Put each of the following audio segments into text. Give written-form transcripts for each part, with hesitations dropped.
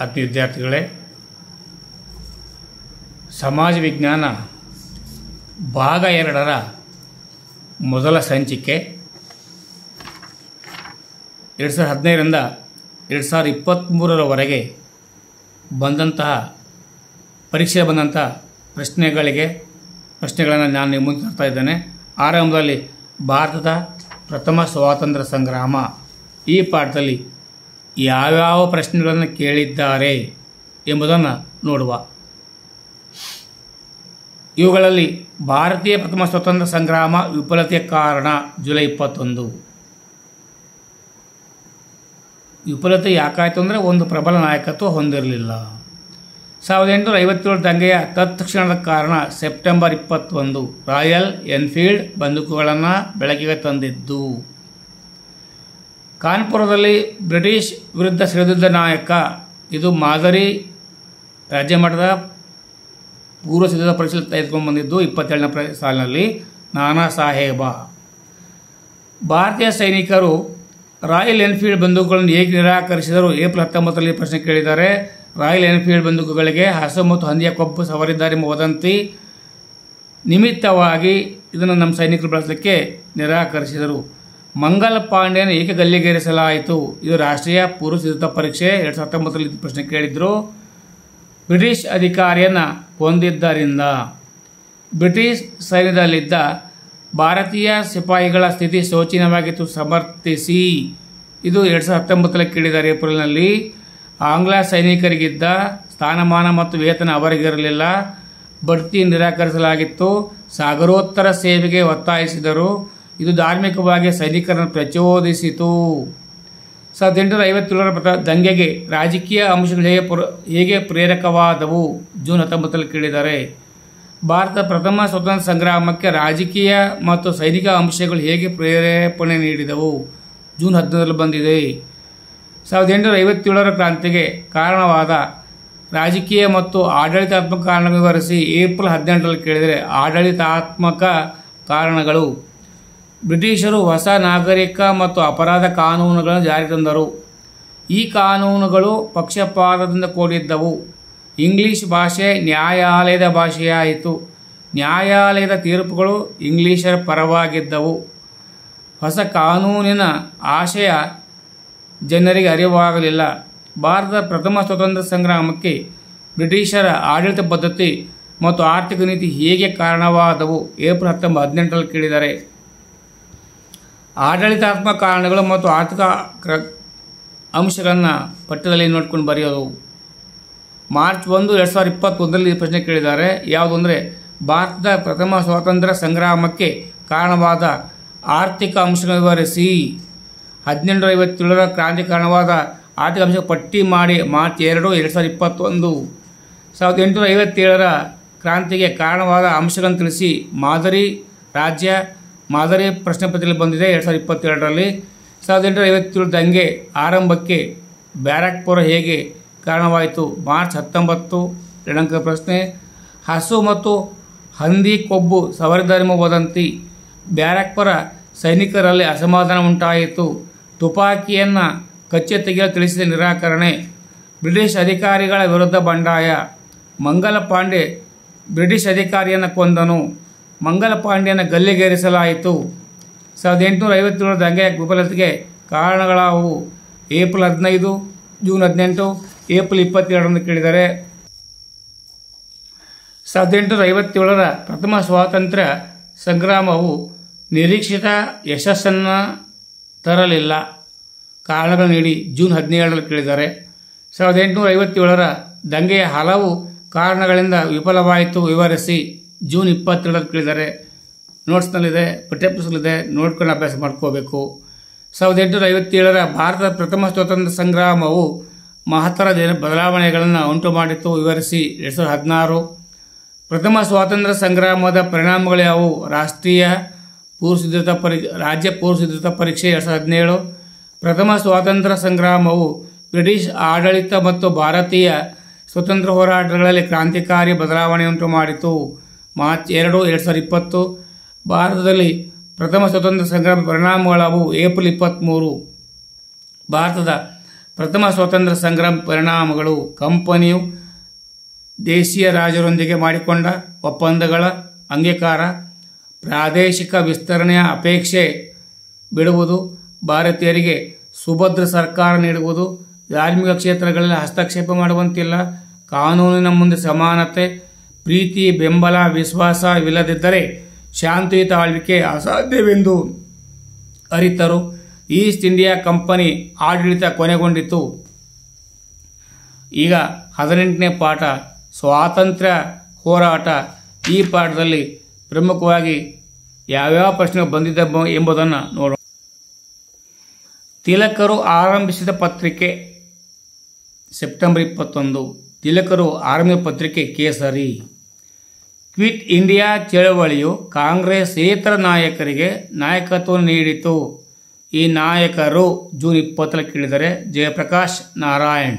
ಆತ್ಮೀಯ ವಿದ್ಯಾರ್ಥಿಗಳೇ, ಸಮಾಜ ವಿಜ್ಞಾನ ಭಾಗ 2ರ ಮೊದಲ ಸಂಚಿಕೆ 2015ರಿಂದ 2023ರವರೆಗೆ ಪರೀಕ್ಷೆ ಬಂದಂತಹ ಪ್ರಶ್ನೆಗಳನ್ನು ನಾನು ನಿಮ್ಮ ಮುಂದೆ ತರ್ತಾ ಇದ್ದೇನೆ. ಆರಂಭದಲ್ಲಿ ಭಾರತದ ಪ್ರಥಮ ಸ್ವಾತಂತ್ರ್ಯ ಸಂಗ್ರಾಮ, ಈ ಪಾಠದಲ್ಲಿ ಯಾವ್ಯಾವ ಪ್ರಶ್ನೆಗಳನ್ನು ಕೇಳಿದ್ದಾರೆ ಎಂಬುದನ್ನು ನೋಡುವ. ಇವುಗಳಲ್ಲಿ ಭಾರತೀಯ ಪ್ರಥಮ ಸ್ವಾತಂತ್ರ್ಯ ಸಂಗ್ರಾಮ ವಿಫಲತೆಯ ಕಾರಣ ಜುಲೈ 21. ವಿಫಲತೆ ಯಾಕಾಯಿತು ಅಂದರೆ ಒಂದು ಪ್ರಬಲ ನಾಯಕತ್ವ ಹೊಂದಿರಲಿಲ್ಲ. 1857 ದಂಗೆಯ ತತ್ಕ್ಷಣದ ಕಾರಣ ಸೆಪ್ಟೆಂಬರ್ 21 ರಾಯಲ್ ಎನ್ಫೀಲ್ಡ್ ಬಂದೂಕುಗಳನ್ನು ಬೆಳಕಿಗೆ ತಂದಿದ್ದು. ಕಾನ್ಪುರದಲ್ಲಿ ಬ್ರಿಟಿಷ್ ವಿರುದ್ಧ ಸಿಡಿದಿದ್ದ ನಾಯಕ, ಇದು ಮಾದರಿ ರಾಜ್ಯ ಮಟ್ಟದ ಪೂರ್ವ ಸಿದ್ಧತಾ ಪರೀಕ್ಷೆ ತೆಗೆದುಕೊಂಡು ಬಂದಿದ್ದು 27ನೇ ಸಾಲಿನಲ್ಲಿ ನಾನಾ ಸಾಹೇಬ. ಭಾರತೀಯ ಸೈನಿಕರು ರಾಯಲ್ ಎನ್ಫೀಲ್ಡ್ ಬಂದೂಕುಗಳನ್ನು ಹೇಗೆ ನಿರಾಕರಿಸಿದರು? ಏಪ್ರಿಲ್ 19ರಲ್ಲಿ ಪ್ರಶ್ನೆ ಕೇಳಿದ್ದಾರೆ. ರಾಯಲ್ ಎನ್ಫೀಲ್ಡ್ ಬಂದೂಕುಗಳಿಗೆ ಹಸು ಮತ್ತು ಹಂದಿಯ ಕೊಬ್ಬು ಸವರಿದ್ದಾರೆ ಎಂಬ ವದಂತಿ ನಿಮಿತ್ತವಾಗಿ ಇದನ್ನು ನಮ್ಮ ಸೈನಿಕರು ಬಳಸಲಿಕ್ಕೆ ನಿರಾಕರಿಸಿದರು. ಮಂಗಲ ಪಾಂಡೆಯನ್ನು ಏಕೆ ಗಲ್ಲಿಗೇರಿಸಲಾಯಿತು? ಇದು ರಾಷ್ಟ್ರೀಯ ಪೂರ್ವ ಸಿದ್ಧತಾ ಪರೀಕ್ಷೆ 2019ರಲ್ಲಿ ಪ್ರಶ್ನೆ ಕೇಳಿದ್ರು. ಬ್ರಿಟಿಷ್ ಅಧಿಕಾರಿಯನ್ನು ಕೊಂದಿದ್ದರಿಂದ. ಬ್ರಿಟಿಷ್ ಸೈನ್ಯದಲ್ಲಿದ್ದ ಭಾರತೀಯ ಸಿಪಾಯಿಗಳ ಸ್ಥಿತಿ ಶೋಚನೀಯವಾಗಿತ್ತು, ಸಮರ್ಥಿಸಿ. ಇದು 2019ರಲ್ಲಿ ಕೇಳಿದ್ದಾರೆ ಏಪ್ರಿಲ್ನಲ್ಲಿ. ಆಂಗ್ಲ ಸೈನಿಕರಿಗಿದ್ದ ಸ್ಥಾನಮಾನ ಮತ್ತು ವೇತನ ಅವರಿಗಿರಲಿಲ್ಲ, ಬಡ್ತಿ ನಿರಾಕರಿಸಲಾಗಿತ್ತು. ಸಾಗರೋತ್ತರ ಸೇವೆಗೆ ಒತ್ತಾಯಿಸಿದರು. ಇದು ಧಾರ್ಮಿಕವಾಗಿ ಸೈನಿಕರನ್ನು ಪ್ರಚೋದಿಸಿತು. 1857ರ ದಂಗೆಗೆ ರಾಜಕೀಯ ಅಂಶಗಳು ಹೇಗೆ ಪ್ರೇರಕವಾದವು? ಜೂನ್ 19ರಲ್ಲಿ ಕೇಳಿದ್ದಾರೆ. ಭಾರತ ಪ್ರಥಮ ಸ್ವಾತಂತ್ರ್ಯ ಸಂಗ್ರಾಮಕ್ಕೆ ರಾಜಕೀಯ ಮತ್ತು ಸೈನಿಕ ಅಂಶಗಳು ಹೇಗೆ ಪ್ರೇರೇಪಣೆ ನೀಡಿದವು? ಜೂನ್ 15ರಲ್ಲಿ ಬಂದಿದೆ. 1857ರ ಕ್ರಾಂತಿಗೆ ಕಾರಣವಾದ ರಾಜಕೀಯ ಮತ್ತು ಆಡಳಿತಾತ್ಮಕ ಕಾರಣ ವಿವರಿಸಿ. ಏಪ್ರಿಲ್ 18ರಲ್ಲಿ ಕೇಳಿದರೆ ಆಡಳಿತಾತ್ಮಕ ಕಾರಣಗಳು. ಬ್ರಿಟಿಷರು ಹೊಸ ನಾಗರಿಕ ಮತ್ತು ಅಪರಾಧ ಕಾನೂನುಗಳನ್ನು ಜಾರಿ ತಂದರು. ಈ ಕಾನೂನುಗಳು ಪಕ್ಷಪಾತದಿಂದ ಕೂಡಿದ್ದವು. ಇಂಗ್ಲಿಷ್ ಭಾಷೆ ನ್ಯಾಯಾಲಯದ ಭಾಷೆಯಾಯಿತು. ನ್ಯಾಯಾಲಯದ ತೀರ್ಪುಗಳು ಇಂಗ್ಲಿಷರ ಪರವಾಗಿದ್ದವು. ಹೊಸ ಕಾನೂನಿನ ಆಶಯ ಜನರಿಗೆ ಅರಿವಾಗಲಿಲ್ಲ. ಭಾರತದ ಪ್ರಥಮ ಸ್ವಾತಂತ್ರ್ಯ ಸಂಗ್ರಾಮಕ್ಕೆ ಬ್ರಿಟಿಷರ ಆಡಳಿತ ಪದ್ಧತಿ ಮತ್ತು ಆರ್ಥಿಕ ನೀತಿ ಹೇಗೆ ಕಾರಣವಾದವು? ಏಪ್ರಿಲ್ 18ರಲ್ಲಿ ಕೇಳಿದ್ದಾರೆ. ಆಡಳಿತಾತ್ಮಕ ಕಾರಣಗಳು ಮತ್ತು ಆರ್ಥಿಕ ಅಂಶಗಳನ್ನು ಪಠ್ಯದಲ್ಲಿ ನೋಡ್ಕೊಂಡು ಬರೆಯೋದು. ಮಾರ್ಚ್ 1, 2021ರಲ್ಲಿ ಪ್ರಶ್ನೆ ಕೇಳಿದ್ದಾರೆ. ಯಾವುದು ಅಂದರೆ ಭಾರತದ ಪ್ರಥಮ ಸ್ವಾತಂತ್ರ್ಯ ಸಂಗ್ರಾಮಕ್ಕೆ ಕಾರಣವಾದ ಆರ್ಥಿಕ ಅಂಶಗಳನ್ನು ವಿವರಿಸಿ. 1857ರ ಕ್ರಾಂತಿ ಕಾರಣವಾದ ಆರ್ಥಿಕ ಅಂಶ ಪಟ್ಟಿ ಮಾಡಿ. ಮಾರ್ಚ್ 2, 2021. 1857ರ ಕ್ರಾಂತಿಗೆ ಕಾರಣವಾದ ಅಂಶಗಳನ್ನು ತಿಳಿಸಿ. ಮಾದರಿ ಪ್ರಶ್ನೆ ಪತ್ರಿಕೆಯಲ್ಲಿ ಬಂದಿದೆ 2022ರಲ್ಲಿ. 1857 ದಂಗೆ ಆರಂಭಕ್ಕೆ ಬ್ಯಾರಕ್ಪುರ ಹೇಗೆ ಕಾರಣವಾಯಿತು? ಮಾರ್ಚ್ 19 2 ಪ್ರಶ್ನೆ. ಹಸು ಮತ್ತು ಹಂದಿ ಕೊಬ್ಬು ಸವರಿದ್ದಾರೆಂಬ ವದಂತಿ. ಬ್ಯಾರಕ್ಪುರ ಸೈನಿಕರಲ್ಲಿ ಅಸಮಾಧಾನ ಉಂಟಾಯಿತು. ತುಪಾಕಿಯನ್ನು ಕಚ್ಚೆ ತೆಗೆಯಲು ತಿಳಿಸಿದ ನಿರಾಕರಣೆ. ಬ್ರಿಟಿಷ್ ಅಧಿಕಾರಿಗಳ ವಿರುದ್ಧ ಬಂಡಾಯ. ಮಂಗಲ ಪಾಂಡೆ ಬ್ರಿಟಿಷ್ ಅಧಿಕಾರಿಯನ್ನು ಕೊಂದನು. ಮಂಗಲ ಪಾಂಡೆಯನ್ನು ಗಲ್ಲಿಗೇರಿಸಲಾಯಿತು. 1857ರ ದಂಗೆಯ ವಿಫಲತೆಗೆ ಕಾರಣಗಳಾದವು. ಏಪ್ರಿಲ್ 15, ಜೂನ್ 18, ಏಪ್ರಿಲ್ 22ರಂದು ಕೇಳಿದ್ದಾರೆ. 1857ರ ಪ್ರಥಮ ಸ್ವಾತಂತ್ರ್ಯ ಸಂಗ್ರಾಮವು ನಿರೀಕ್ಷಿತ ಯಶಸ್ಸನ್ನು ತರಲಿಲ್ಲ. ಕಾರಣಗಳು ನೀಡಿ. ಜೂನ್ 17ರಲ್ಲಿ ಕೇಳಿದ್ದಾರೆ. 1857ರ ದಂಗೆಯ ಹಲವು ಕಾರಣಗಳಿಂದ ವಿಫಲವಾಯಿತು, ವಿವರಿಸಿ. ಜೂನ್ 22ರಲ್ಲಿ ಕೇಳಿದ್ದಾರೆ. ನೋಟ್ಸ್ನಲ್ಲಿದೆ, ಪಠ್ಯಪುಸ್ತಕದಲ್ಲಿದೆ, ನೋಡ್ಕೊಂಡು ಅಭ್ಯಾಸ ಮಾಡ್ಕೋಬೇಕು. 1857ರ ಭಾರತದ ಪ್ರಥಮ ಸ್ವಾತಂತ್ರ್ಯ ಸಂಗ್ರಾಮವು ಮಹತ್ತರ ಬದಲಾವಣೆಗಳನ್ನು ಉಂಟು ಮಾಡಿತ್ತು, ವಿವರಿಸಿ. 2016. ಪ್ರಥಮ ಸ್ವಾತಂತ್ರ್ಯ ಸಂಗ್ರಾಮದ ಪರಿಣಾಮಗಳು ಯಾವುವು? ರಾಜ್ಯ ಪೂರ್ವ ಸಿದ್ಧತಾ ಪರೀಕ್ಷೆ 2017. ಪ್ರಥಮ ಸ್ವಾತಂತ್ರ್ಯ ಸಂಗ್ರಾಮವು ಬ್ರಿಟಿಷ್ ಆಡಳಿತ ಮತ್ತು ಭಾರತೀಯ ಸ್ವತಂತ್ರ ಹೋರಾಟಗಳಲ್ಲಿ ಕ್ರಾಂತಿಕಾರಿ ಬದಲಾವಣೆಯುಂಟು ಮಾಡಿತು. ಮಾರ್ಚ್ 2, 2020. ಭಾರತದಲ್ಲಿ ಪ್ರಥಮ ಸ್ವಾತಂತ್ರ್ಯ ಸಂಗ್ರಾಮ ಪರಿಣಾಮಗಳವು. ಏಪ್ರಿಲ್ 23. ಭಾರತದ ಪ್ರಥಮ ಸ್ವಾತಂತ್ರ್ಯ ಸಂಗ್ರಾಮ ಪರಿಣಾಮಗಳು. ಕಂಪನಿಯು ದೇಶೀಯ ರಾಜರೊಂದಿಗೆ ಮಾಡಿಕೊಂಡ ಒಪ್ಪಂದಗಳ ಅಂಗೀಕಾರ, ಪ್ರಾದೇಶಿಕ ವಿಸ್ತರಣೆಯ ಅಪೇಕ್ಷೆ ಬಿಡುವುದು, ಭಾರತೀಯರಿಗೆ ಸುಭದ್ರ ಸರ್ಕಾರ ನೀಡುವುದು, ಧಾರ್ಮಿಕ ಕ್ಷೇತ್ರಗಳಲ್ಲಿ ಹಸ್ತಕ್ಷೇಪ ಮಾಡುವಂತಿಲ್ಲ, ಕಾನೂನಿನ ಮುಂದೆ ಸಮಾನತೆ, ಪ್ರೀತಿ, ಬೆಂಬಲ, ವಿಶ್ವಾಸವಿಲ್ಲದಿದ್ದರೆ ಶಾಂತಿಯುತ ಆಳ್ವಿಕೆ ಅಸಾಧ್ಯವೆಂದು ಅರಿತರು. ಈಸ್ಟ್ ಇಂಡಿಯಾ ಕಂಪನಿ ಆಡಳಿತ ಕೊನೆಗೊಂಡಿತು. ಈಗ 18ನೇ ಪಾಠ ಸ್ವಾತಂತ್ರ್ಯ ಹೋರಾಟ. ಈ ಪಾಠದಲ್ಲಿ ಪ್ರಮುಖವಾಗಿ ಯಾವ್ಯಾವ ಪ್ರಶ್ನೆ ಬಂದಿದ್ದ ಎಂಬುದನ್ನು ನೋಡೋಣ. ತಿಲಕರು ಆರಂಭಿಸಿದ ಪತ್ರಿಕೆ ಸೆಪ್ಟೆಂಬರ್ 21. ತಿಲಕರು ಆರಂಭಿಸಿದ ಪತ್ರಿಕೆ ಕೇಸರಿ. ಕ್ವಿಟ್ ಇಂಡಿಯಾ ಚಳವಳಿಯು ಕಾಂಗ್ರೆಸ್ಸೇತರ ನಾಯಕರಿಗೆ ನಾಯಕತ್ವ ನೀಡಿತು. ಈ ನಾಯಕರು ಜೂನ್ 20 ಕೇಳಿದರೆ ಜಯಪ್ರಕಾಶ್ ನಾರಾಯಣ್.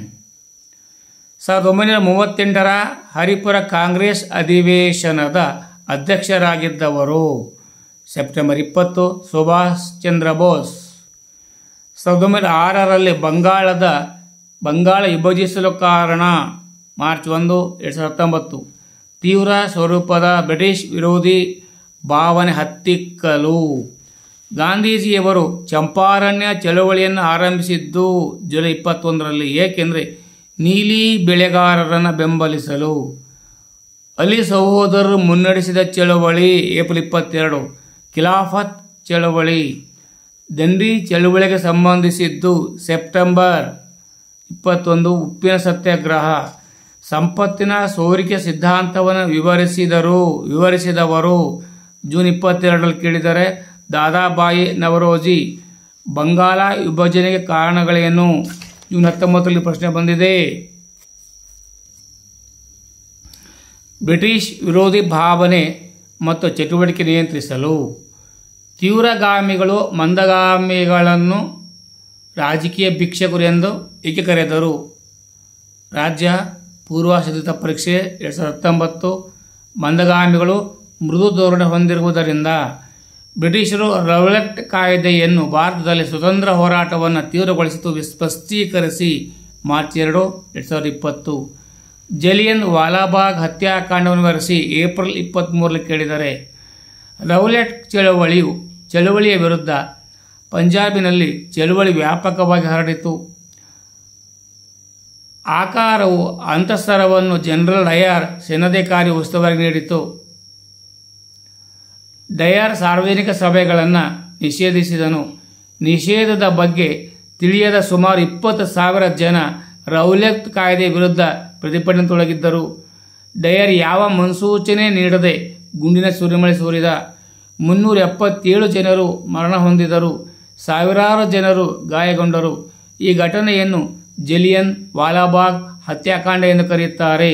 1938ರ ಹರಿಪುರ ಕಾಂಗ್ರೆಸ್ ಅಧಿವೇಶನದ ಅಧ್ಯಕ್ಷರಾಗಿದ್ದವರು ಸೆಪ್ಟೆಂಬರ್ 20 ಸುಭಾಷ್ ಚಂದ್ರ ಬೋಸ್. 1906ರಲ್ಲಿ ಬಂಗಾಳ ವಿಭಜಿಸಲು ಕಾರಣ ಮಾರ್ಚ್ 1, 2019. ತೀವ್ರ ಸ್ವರೂಪದ ಬ್ರಿಟಿಷ್ ವಿರೋಧಿ ಭಾವನೆ ಹತ್ತಿಕ್ಕಲು ಗಾಂಧೀಜಿಯವರು ಚಂಪಾರಣ್ಯ ಚಳವಳಿಯನ್ನು ಆರಂಭಿಸಿದ್ದು ಜುಲೈ 21ರಲ್ಲಿ. ಏಕೆಂದರೆ ನೀಲಿ ಬೆಳೆಗಾರರನ್ನು ಬೆಂಬಲಿಸಲು. ಅಲಿ ಸಹೋದರರು ಮುನ್ನಡೆಸಿದ ಚಳವಳಿ ಏಪ್ರಿಲ್ 22. ಖಿಲಾಫತ್ ಚಳವಳಿ. ದಂಡಿ ಚಳವಳಿಗೆ ಸಂಬಂಧಿಸಿದ್ದು ಸೆಪ್ಟೆಂಬರ್ 21. ಉಪ್ಪಿನ ಸತ್ಯಾಗ್ರಹ. ಸಂಪತ್ತಿನ ಸೋರಿಕೆ ಸಿದ್ಧಾಂತವನ್ನು ವಿವರಿಸಿದವರು ಜೂನ್ 22ರಲ್ಲಿ ಕೇಳಿದರೆ ದಾದಾಬಾಯಿ ನವರೋಜಿ. ಬಂಗಾಳ ವಿಭಜನೆಗೆ ಕಾರಣಗಳೇನು? ಜೂನ್ 19ರಲ್ಲಿ ಪ್ರಶ್ನೆ ಬಂದಿದೆ. ಬ್ರಿಟಿಷ್ ವಿರೋಧಿ ಭಾವನೆ ಮತ್ತು ಚಟುವಟಿಕೆ ನಿಯಂತ್ರಿಸಲು ತೀವ್ರಗಾಮಿಗಳು ಮಂದಗಾಮಿಗಳನ್ನು ರಾಜಕೀಯ ಭಿಕ್ಷುಕರು ಎಂದು ಏಕೆ ಕರೆದರು? ರಾಜ್ಯ ಪೂರ್ವ ಸಿದ್ಧತಾ ಪರೀಕ್ಷೆ 2019. ಮಂದಗಾಮಿಗಳು ಮೃದು ಧೋರಣೆ ಹೊಂದಿರುವುದರಿಂದ. ಬ್ರಿಟಿಷರು ರೌಲೆಟ್ ಕಾಯ್ದೆಯನ್ನು ಭಾರತದಲ್ಲಿ ಸ್ವತಂತ್ರ ಹೋರಾಟವನ್ನು ತೀವ್ರಗೊಳಿಸಿತು. ಸ್ಪಷ್ಟೀಕರಿಸಿ ಮಾರ್ಚ್ 2, 2020. ಜಲಿಯನ್ ವಾಲಾಬಾಗ್ ಹತ್ಯಾಕಾಂಡವನ್ನು ವಿವರಿಸಿ ಏಪ್ರಿಲ್ 23ರಲ್ಲಿ ಕೇಳಿದರೆ ರೌಲೆಟ್ ಚಳವಳಿಯ ವಿರುದ್ಧ ಪಂಜಾಬಿನಲ್ಲಿ ಚಳವಳಿ ವ್ಯಾಪಕವಾಗಿ ಹರಡಿತು. ಆಕಾರವು ಅಂತಃಸರವನ್ನು ಜನರಲ್ ಡಯರ್ ಸೇನಾಧಿಕಾರಿ ಉಸ್ತುವಾರಿ ನೀಡಿತು. ಡಯರ್ ಸಾರ್ವಜನಿಕ ಸಭೆಗಳನ್ನು ನಿಷೇಧಿಸಿದನು. ನಿಷೇಧದ ಬಗ್ಗೆ ತಿಳಿಯದ ಸುಮಾರು 20,000 ಜನ ರೌಲೆಟ್ ಕಾಯ್ದೆ ವಿರುದ್ಧ ಪ್ರತಿಭಟನೆ ತೊಡಗಿದ್ದರು. ಡಯರ್ ಯಾವ ಮುನ್ಸೂಚನೆ ನೀಡದೆ ಗುಂಡಿನ ಸುರಿಮಳೆ ಸುರಿದ. 377 ಜನರು ಮರಣ ಹೊಂದಿದರು. ಸಾವಿರಾರು ಜನರು ಗಾಯಗೊಂಡರು. ಈ ಘಟನೆಯನ್ನು ಜಲಿಯನ್ ವಾಲಾಬಾಗ್ ಹತ್ಯಾಕಾಂಡ ಎಂದು ಕರೆಯುತ್ತಾರೆ.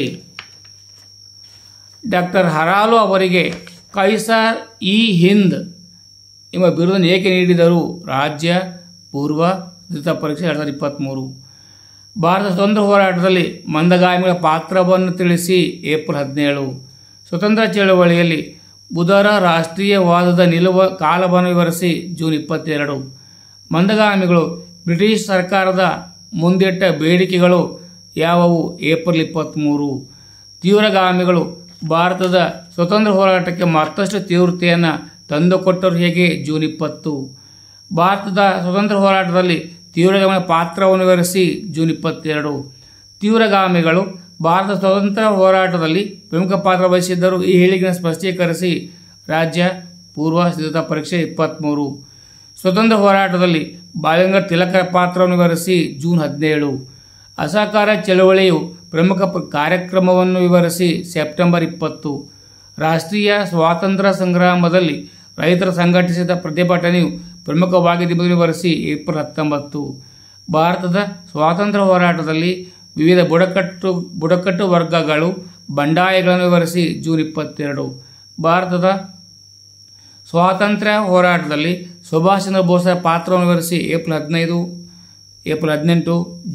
ಡಾಕ್ಟರ್ ಹರಾಲು ಅವರಿಗೆ ಕೈಸರ್ ಇ ಹಿಂದ್ ಎಂಬ ಬಿರುದನ್ನು ಏಕೆ ನೀಡಿದರು? ರಾಜ್ಯ ಪೂರ್ವ ಸಿದ್ಧತಾ ಪರೀಕ್ಷೆ 2023. ಭಾರತ ಸ್ವತಂತ್ರ ಹೋರಾಟದಲ್ಲಿ ಮಂದಗಾಮಿಗಳ ಪಾತ್ರವನ್ನು ತಿಳಿಸಿ ಏಪ್ರಿಲ್ 17. ಸ್ವತಂತ್ರ ಚಳವಳಿಯಲ್ಲಿ ಬುಧರ ರಾಷ್ಟ್ರೀಯವಾದದ ನಿಲುವ ಕಾಲವನ್ನು ವಿವರಿಸಿ ಜೂನ್ 22. ಮಂದಗಾಮಿಗಳು ಬ್ರಿಟಿಷ್ ಸರ್ಕಾರದ ಮುಂದಿಟ್ಟ ಬೇಡಿಕೆಗಳು ಯಾವುವು? ಏಪ್ರಿಲ್ 23. ತೀವ್ರಗಾಮಿಗಳು ಭಾರತದ ಸ್ವತಂತ್ರ ಹೋರಾಟಕ್ಕೆ ಮತ್ತಷ್ಟು ತೀವ್ರತೆಯನ್ನು ತಂದುಕೊಟ್ಟರು ಹೇಗೆ? ಜೂನ್ 20. ಭಾರತದ ಸ್ವತಂತ್ರ ಹೋರಾಟದಲ್ಲಿ ತೀವ್ರಗಾಮಿಗಳ ಪಾತ್ರವನ್ನು ವಿವರಿಸಿ ಜೂನ್ 22. ತೀವ್ರಗಾಮಿಗಳು ಭಾರತ ಸ್ವತಂತ್ರ ಹೋರಾಟದಲ್ಲಿ ಪ್ರಮುಖ ಪಾತ್ರ ವಹಿಸಿದ್ದರು. ಈ ಹೇಳಿಕೆಯನ್ನು ಸ್ಪಷ್ಟೀಕರಿಸಿ ರಾಜ್ಯ ಪೂರ್ವ ಸಿದ್ಧತಾ ಪರೀಕ್ಷೆ 23. ಸ್ವತಂತ್ರ ಹೋರಾಟದಲ್ಲಿ ಬಾಲಗಂಗಾಧರ ತಿಲಕರ ಪಾತ್ರವನ್ನು ವಿವರಿಸಿ ಜೂನ್ 17. ಅಸಹಕಾರ ಚಳವಳಿಯು ಪ್ರಮುಖ ಕಾರ್ಯಕ್ರಮವನ್ನು ವಿವರಿಸಿ ಸೆಪ್ಟೆಂಬರ್ 20. ರಾಷ್ಟ್ರೀಯ ಸ್ವಾತಂತ್ರ್ಯ ಸಂಗ್ರಾಮದಲ್ಲಿ ರೈತರು ಸಂಘಟಿಸಿದ ಪ್ರತಿಭಟನೆಯು ಪ್ರಮುಖವಾಗಿದ್ದೆಂಬುದನ್ನು ವಿವರಿಸಿ ಏಪ್ರಿಲ್ 19. ಭಾರತದ ಸ್ವಾತಂತ್ರ್ಯ ಹೋರಾಟದಲ್ಲಿ ವಿವಿಧ ಬುಡಕಟ್ಟು ವರ್ಗಗಳು ಬಂಡಾಯಗಳನ್ನು ವಿವರಿಸಿ ಜೂನ್ 22. ಭಾರತದ ಸ್ವಾತಂತ್ರ್ಯ ಹೋರಾಟದಲ್ಲಿ ಸುಭಾಷ್ ಚಂದ್ರ ಬೋಸರ ಪಾತ್ರವನ್ನು ವಿವರಿಸಿ April 18,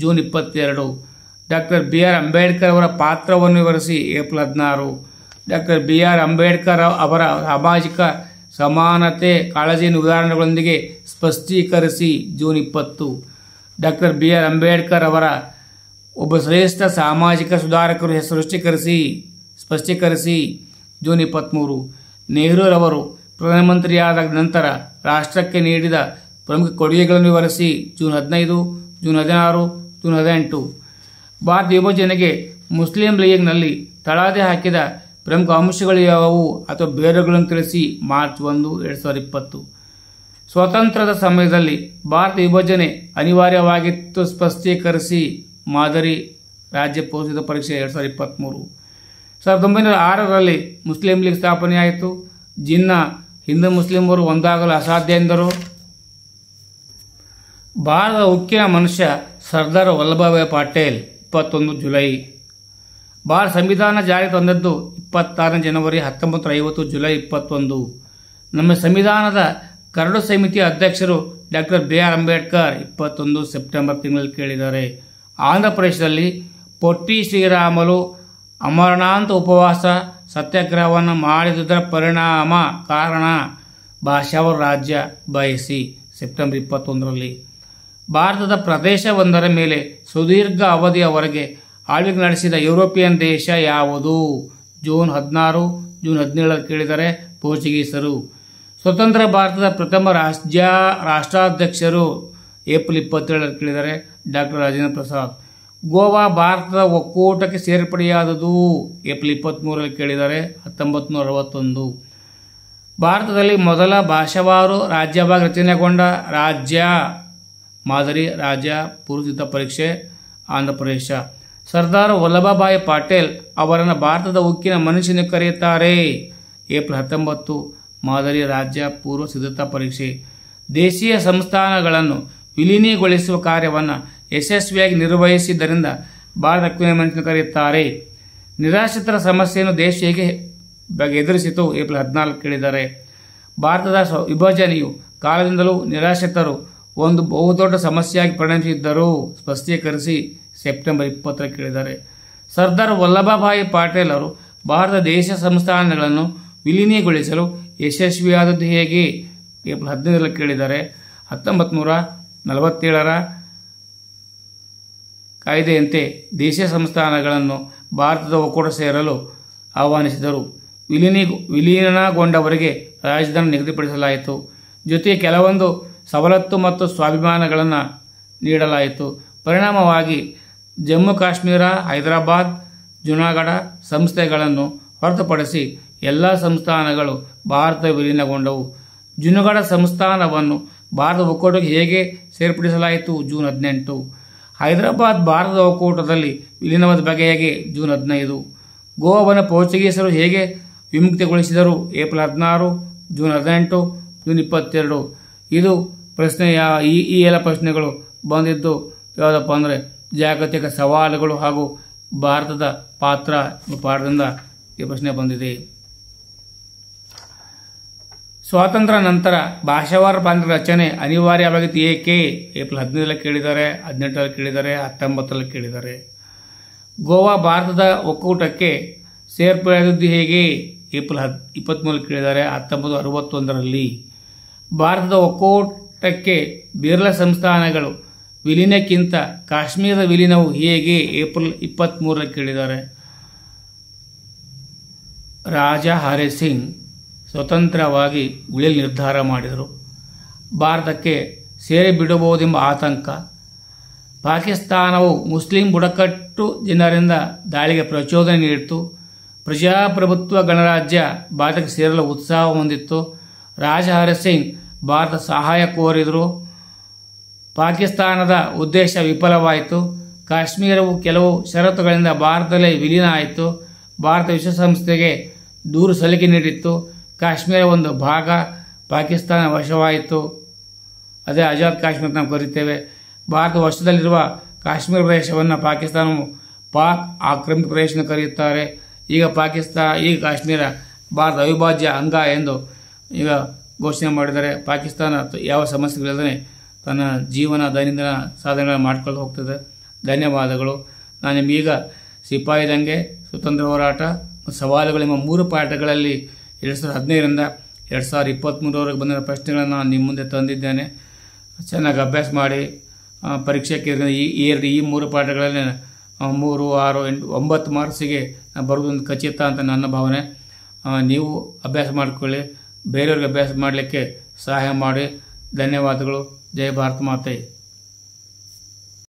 June 22. Doctor B.R. Ambedkar ಅವರ ಪಾತ್ರವನ್ನು ವಿವರಿಸಿ ಏಪ್ರಿಲ್ 16. Doctor B.R. ಅಂಬೇಡ್ಕರ್ ಅವರ ಸಾಮಾಜಿಕ ಸಮಾನತೆ ಕಾಳಜಿಯ ಉದಾಹರಣೆಗಳೊಂದಿಗೆ ಸ್ಪಷ್ಟೀಕರಿಸಿ ಜೂನ್ 20. ಡಾಕ್ಟರ್ BR ಅಂಬೇಡ್ಕರ್ ಅವರ ಒಬ್ಬ ಶ್ರೇಷ್ಠ ಸಾಮಾಜಿಕ ಸುಧಾರಕರು ಹೆಸರು ಸ್ಪಷ್ಟೀಕರಿಸಿ ಜೂನ್ 23. ನೆಹರೂರವರು ಪ್ರಧಾನಮಂತ್ರಿಯಾದ ನಂತರ ರಾಷ್ಟ್ರಕ್ಕೆ ನೀಡಿದ ಪ್ರಮುಖ ಕೊಡುಗೆಗಳನ್ನು ವಿವರಿಸಿ ಜೂನ್ 15, ಜೂನ್ 16, ಜೂನ್ 18. ಭಾರತ ವಿಭಜನೆಗೆ ಮುಸ್ಲಿಂ ಲೀಗ್ನಲ್ಲಿ ತಳಹದಿ ಹಾಕಿದ ಪ್ರಮುಖ ಅಂಶಗಳು ಯಾವುವು ಅಥವಾ ಬೇರುಗಳನ್ನು ತಿಳಿಸಿ ಮಾರ್ಚ್ 1, 2020. ಸ್ವಾತಂತ್ರ್ಯದ ಸಮಯದಲ್ಲಿ ಭಾರತ ವಿಭಜನೆ ಅನಿವಾರ್ಯವಾಗಿತ್ತು ಸ್ಪಷ್ಟೀಕರಿಸಿ ಮಾದರಿ ರಾಜ್ಯ ಪೂರ್ವಸಿದ್ಧ ಪರೀಕ್ಷೆ 2023. 1906ರಲ್ಲಿ ಮುಸ್ಲಿಂ ಲೀಗ್ ಸ್ಥಾಪನೆಯಾಯಿತು. ಜಿನ್ನಾ ಹಿಂದೂ ಮುಸ್ಲಿಮರು ಒಂದಾಗಲು ಅಸಾಧ್ಯ ಎಂದರು. ಭಾರತದ ಉಕ್ಕಿನ ಮನುಷ್ಯ ಸರ್ದಾರ್ ವಲ್ಲಭಭಾಯಿ ಪಟೇಲ್ 21 ಜುಲೈ. ಭಾರತ ಸಂವಿಧಾನ ಜಾರಿ ತಂದದ್ದು 26 ಜನವರಿ 1950 ಜುಲೈ 21. ನಮ್ಮ ಸಂವಿಧಾನದ ಕರಡು ಸಮಿತಿಯ ಅಧ್ಯಕ್ಷರು ಡಾಕ್ಟರ್ BR ಅಂಬೇಡ್ಕರ್ 21 ಸೆಪ್ಟೆಂಬರ್ ತಿಂಗಳಲ್ಲಿ ಕೇಳಿದ್ದಾರೆ. ಆಂಧ್ರ ಪ್ರದೇಶದಲ್ಲಿ ಪೊಟ್ಟಿ ಶ್ರೀರಾಮುಲು ಅಮರನಾಥ ಉಪವಾಸ ಸತ್ಯಾಗ್ರಹವನ್ನು ಮಾಡಿದುದರ ಕಾರಣ ಭಾಷಾವರ ರಾಜ್ಯ ಬಯಸಿ ಸೆಪ್ಟೆಂಬರ್ 21ರಲ್ಲಿ. ಭಾರತದ ಪ್ರದೇಶವೊಂದರ ಮೇಲೆ ಸುದೀರ್ಘ ಅವಧಿಯವರೆಗೆ ಆಳ್ವಿಕೆ ನಡೆಸಿದ ಯುರೋಪಿಯನ್ ದೇಶ ಯಾವುದು? ಜೂನ್ 16, ಜೂನ್ 17 ಕೇಳಿದರೆ ಪೋರ್ಚುಗೀಸರು. ಸ್ವತಂತ್ರ ಭಾರತದ ಪ್ರಥಮ ರಾಷ್ಟ್ರಾಧ್ಯಕ್ಷರು ಏಪ್ರಿಲ್ 27 ಕೇಳಿದರೆ ಡಾಕ್ಟರ್ ರಾಜೇಂದ್ರ ಪ್ರಸಾದ್. ಗೋವಾ ಭಾರತದ ಒಕ್ಕೂಟಕ್ಕೆ ಸೇರ್ಪಡೆಯಾದುದು ಏಪ್ರಿಲ್ 23 ಕೇಳಿದರೆ 1961. ಭಾರತದಲ್ಲಿ ಮೊದಲ ಭಾಷಾವಾರು ರಾಜ್ಯವಾಗಿ ರಚನೆಗೊಂಡ ರಾಜ್ಯ ಮಾದರಿ ರಾಜ್ಯ ಪೂರ್ವಸಿದ್ಧ ಪರೀಕ್ಷೆ ಆಂಧ್ರ ಪ್ರದೇಶ. ಸರ್ದಾರ್ ವಲ್ಲಭಭಾಯಿ ಪಟೇಲ್ ಅವರನ್ನು ಭಾರತದ ಉಕ್ಕಿನ ಮನುಷ್ಯನು ಕರೆಯುತ್ತಾರೆ. ಏಪ್ರಿಲ್ 19 ಮಾದರಿ ರಾಜ್ಯ ಪೂರ್ವ ಸಿದ್ಧತಾ ಪರೀಕ್ಷೆ. ದೇಶೀಯ ಸಂಸ್ಥಾನಗಳನ್ನು ವಿಲೀನಗೊಳಿಸುವ ಕಾರ್ಯವನ್ನು ಯಶಸ್ವಿಯಾಗಿ ನಿರ್ವಹಿಸಿದ್ದರಿಂದ ಭಾರತ ಉಕ್ಕಿನ ಮನುಷ್ಯನು ಕರೆಯುತ್ತಾರೆ. ನಿರಾಶ್ರಿತರ ಸಮಸ್ಯೆಯನ್ನು ದೇಶ ಹೇಗೆ ಎದುರಿಸಿತು? ಏಪ್ರಿಲ್ 14 ಕೇಳಿದ್ದಾರೆ. ಭಾರತದ ವಿಭಜನೆಯು ಕಾಲದಿಂದಲೂ ನಿರಾಶ್ರಿತರು ಒಂದು ಬಹುದೊಡ್ಡ ಸಮಸ್ಯೆಯಾಗಿ ಪರಿಣಮಿಸಿದ್ದರು ಸ್ಪಷ್ಟೀಕರಿಸಿ ಸೆಪ್ಟೆಂಬರ್ 20 ಕೇಳಿದ್ದಾರೆ. ಸರ್ದಾರ್ ವಲ್ಲಭಭಾಯಿ ಪಟೇಲ್ ಅವರು ಭಾರತ ದೇಶ ಸಂಸ್ಥಾನಗಳನ್ನು ವಿಲೀನಗೊಳಿಸಲು ಯಶಸ್ವಿಯಾದದ್ದು ಹೇಗೆ? ಏಪ್ರಿಲ್ 15 ಕೇಳಿದ್ದಾರೆ. 1947ರ ಕಾಯ್ದೆಯಂತೆ ದೇಶೀಯ ಸಂಸ್ಥಾನಗಳನ್ನು ಭಾರತದ ಒಕ್ಕೂಟ ಸೇರಲು ಆಹ್ವಾನಿಸಿದರು. ವಿಲೀನಗೊಂಡವರಿಗೆ ರಾಜಧಾನಿ ನಿಗದಿಪಡಿಸಲಾಯಿತು. ಜೊತೆಗೆ ಕೆಲವೊಂದು ಸವಲತ್ತು ಮತ್ತು ಸ್ವಾಭಿಮಾನಗಳನ್ನು ನೀಡಲಾಯಿತು. ಪರಿಣಾಮವಾಗಿ ಜಮ್ಮು ಕಾಶ್ಮೀರ, ಹೈದರಾಬಾದ್, ಜುನಾಗಢ ಸಂಸ್ಥೆಗಳನ್ನು ಹೊರತುಪಡಿಸಿ ಎಲ್ಲ ಸಂಸ್ಥಾನಗಳು ಭಾರತ ವಿಲೀನಗೊಂಡವು. ಜುನಾಗಢ ಸಂಸ್ಥಾನವನ್ನು ಭಾರತ ಒಕ್ಕೂಟಕ್ಕೆ ಹೇಗೆ ಸೇರ್ಪಡಿಸಲಾಯಿತು? ಜೂನ್ 18. ಹೈದರಾಬಾದ್ ಭಾರತದ ಒಕ್ಕೂಟದಲ್ಲಿ ವಿಲೀನವಾದ ಬಗೆ ಹೇಗೆ? ಜೂನ್ 15. ಗೋವಾವನ್ನು ಪೋರ್ಚುಗೀಸರು ಹೇಗೆ ವಿಮುಕ್ತಿಗೊಳಿಸಿದರು? April 16, June 18, June 22. ಇದು ಪ್ರಶ್ನೆ. ಈ ಎಲ್ಲ ಪ್ರಶ್ನೆಗಳು ಬಂದಿದ್ದು ಯಾವುದಪ್ಪ ಅಂದರೆ ಜಾಗತಿಕ ಸವಾಲುಗಳು ಹಾಗೂ ಭಾರತದ ಪಾಠದಿಂದ ಈ ಪ್ರಶ್ನೆ ಬಂದಿದೆ. ಸ್ವಾತಂತ್ರ್ಯ ನಂತರ ಭಾಷಾವಾರ ಪ್ರಾಂತ್ಯ ರಚನೆ ಅನಿವಾರ್ಯವಾಗಿತ್ತು ಏಕೆ? ಏಪ್ರಿಲ್ 15 ಕೇಳಿದ್ದಾರೆ, 18 ಕೇಳಿದ್ದಾರೆ, 19 ಕೇಳಿದ್ದಾರೆ. ಗೋವಾ ಭಾರತದ ಒಕ್ಕೂಟಕ್ಕೆ ಸೇರ್ಪಡೆಯಾದದ್ದು ಹೇಗೆ? ಏಪ್ರಿಲ್ 23 ಕೇಳಿದ್ದಾರೆ, 1961ರಲ್ಲಿ. ಭಾರತದ ಒಕ್ಕೂಟಕ್ಕೆ ಬಿರ್ಲಾ ಸಂಸ್ಥಾನಗಳು ವಿಲೀನಕ್ಕಿಂತ ಕಾಶ್ಮೀರದ ವಿಲೀನವು ಹೇಗೆ? ಏಪ್ರಿಲ್ 23 ಕೇಳಿದ್ದಾರೆ. ರಾಜಾ ಹರಿ ಸಿಂಗ್ ಸ್ವತಂತ್ರವಾಗಿ ಉಳಿಯಲು ನಿರ್ಧಾರ ಮಾಡಿದರು. ಭಾರತಕ್ಕೆ ಸೇರಿಬಿಡಬಹುದೆಂಬ ಆತಂಕ. ಪಾಕಿಸ್ತಾನವು ಮುಸ್ಲಿಂ ಬುಡಕಟ್ಟು ಜನರಿಂದ ದಾಳಿಗೆ ಪ್ರಚೋದನೆ ನೀಡಿತು. ಪ್ರಜಾಪ್ರಭುತ್ವ ಗಣರಾಜ್ಯ ಭಾರತಕ್ಕೆ ಸೇರಲು ಉತ್ಸಾಹ ಹೊಂದಿತ್ತು. ರಾಜಾ ಹರಿ ಸಿಂಗ್ ಭಾರತ ಸಹಾಯ ಕೋರಿದರು. ಪಾಕಿಸ್ತಾನದ ಉದ್ದೇಶ ವಿಫಲವಾಯಿತು. ಕಾಶ್ಮೀರವು ಕೆಲವು ಷರತ್ತುಗಳಿಂದ ಭಾರತದಲ್ಲೇ ವಿಲೀನ ಆಯಿತು. ಭಾರತ ವಿಶ್ವಸಂಸ್ಥೆಗೆ ದೂರು ಸಲ್ಲಿಕೆ ನೀಡಿತ್ತು. ಕಾಶ್ಮೀರ ಒಂದು ಭಾಗ ಪಾಕಿಸ್ತಾನ ವಶವಾಯಿತು. ಅದೇ ಆಜಾದ್ ಕಾಶ್ಮೀರ ನಾವು ಕರೀತೇವೆ. ಭಾರತ ವಶದಲ್ಲಿರುವ ಕಾಶ್ಮೀರ ಪ್ರದೇಶವನ್ನು ಪಾಕಿಸ್ತಾನವು ಪಾಕ್ ಆಕ್ರಮಿತ ಪ್ರದೇಶ ಕರೆಯುತ್ತಾರೆ. ಈಗ ಕಾಶ್ಮೀರ ಭಾರತ ಅವಿಭಾಜ್ಯ ಅಂಗ ಎಂದು ಈಗ ಘೋಷಣೆ ಮಾಡಿದರೆ ಪಾಕಿಸ್ತಾನ ಯಾವ ಸಮಸ್ಯೆಗಳಿಲ್ಲದೆ ತನ್ನ ದೈನಂದಿನ ಸಾಧನೆಗಳನ್ನು ಮಾಡಿಕೊಂಡು ಹೋಗ್ತದೆ. ಧನ್ಯವಾದಗಳು. ನಾನು ನಿಮಗೀಗ ಸಿಪಾಯಿ ದಂಗೆ, ಸ್ವತಂತ್ರ ಹೋರಾಟ, ಸವಾಲುಗಳು ಎಂಬ 3 ಪಾಠಗಳಲ್ಲಿ 2015ರಿಂದ 2023ವರೆಗೆ ಬಂದ ಪ್ರಶ್ನೆಗಳನ್ನು ನಾನು ನಿಮ್ಮ ಮುಂದೆ ತಂದಿದ್ದೇನೆ. ಚೆನ್ನಾಗಿ ಅಭ್ಯಾಸ ಮಾಡಿ ಪರೀಕ್ಷೆ ಈ 3 ಪಾಠಗಳಲ್ಲಿ 3, 6, 8, 9 ಮಾರ್ಕ್ಸಿಗೆ ಬರೋದೊಂದು ಖಚಿತ ಅಂತ ನನ್ನ ಭಾವನೆ. ನೀವು ಅಭ್ಯಾಸ ಮಾಡಿಕೊಳ್ಳಿ, ಬೇರೆಯವ್ರಿಗೆ ಅಭ್ಯಾಸ ಮಾಡಲಿಕ್ಕೆ ಸಹಾಯ ಮಾಡಿ. ಧನ್ಯವಾದಗಳು. ಜೈ ಭಾರತ ಮಾತೆ.